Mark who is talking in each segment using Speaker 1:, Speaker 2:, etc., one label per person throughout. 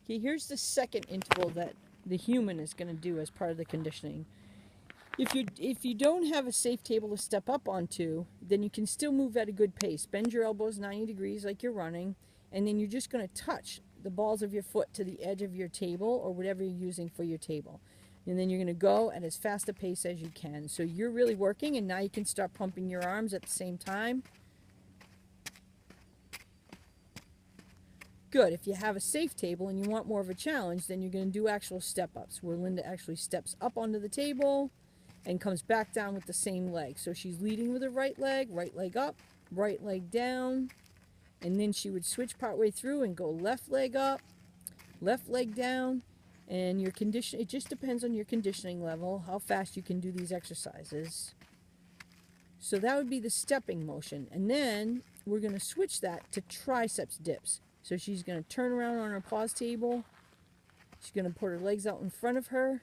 Speaker 1: Okay, here's the second interval that the human is going to do as part of the conditioning. If you don't have a safe table to step up onto, then you can still move at a good pace. Bend your elbows 90 degrees like you're running, and then you're just going to touch the balls of your foot to the edge of your table or whatever you're using for your table. And then you're going to go at as fast a pace as you can. So you're really working, and now you can start pumping your arms at the same time. Good. If you have a safe table and you want more of a challenge, then you're going to do actual step-ups, where Linda actually steps up onto the table and comes back down with the same leg. So she's leading with her right leg up, right leg down, and then she would switch partway through and go left leg up, left leg down, and your condition, it just depends on your conditioning level, how fast you can do these exercises. So that would be the stepping motion. And then we're going to switch that to triceps dips. So she's going to turn around on her pause table. She's going to put her legs out in front of her.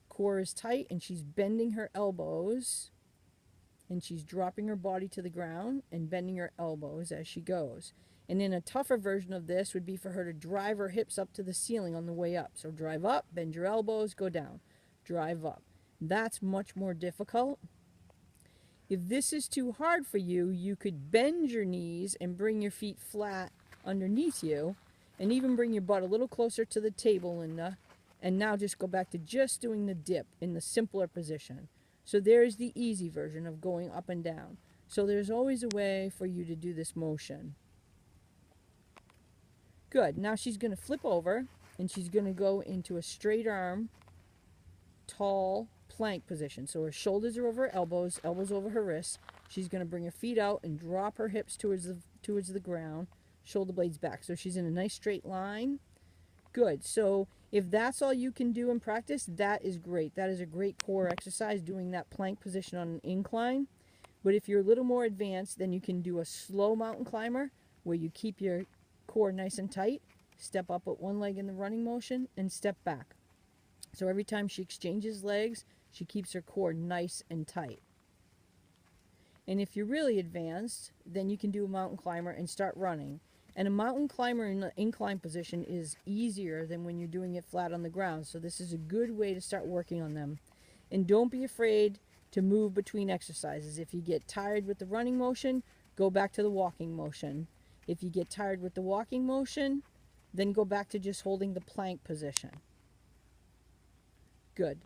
Speaker 1: Core is tight, and she's bending her elbows, and she's dropping her body to the ground and bending her elbows as she goes. And then a tougher version of this would be for her to drive her hips up to the ceiling on the way up. So drive up, bend your elbows, go down. Drive up. That's much more difficult. If this is too hard for you, you could bend your knees and bring your feet flat underneath you, and even bring your butt a little closer to the table, Linda. And now just go back to just doing the dip in the simpler position. So there's the easy version of going up and down. So there's always a way for you to do this motion. Good. Now she's going to flip over, and she's going to go into a straight arm, tall plank position. So her shoulders are over her elbows, elbows over her wrists. She's going to bring her feet out and drop her hips towards the ground, shoulder blades back. So she's in a nice straight line. Good. So if that's all you can do in practice, that is great. That is a great core exercise, doing that plank position on an incline. But if you're a little more advanced, then you can do a slow mountain climber where you keep your core nice and tight, step up with one leg in the running motion, and step back. So every time she exchanges legs, she keeps her core nice and tight. And if you're really advanced, then you can do a mountain climber and start running. And a mountain climber in the incline position is easier than when you're doing it flat on the ground. So this is a good way to start working on them. And don't be afraid to move between exercises. If you get tired with the running motion, go back to the walking motion. If you get tired with the walking motion, then go back to just holding the plank position. Good.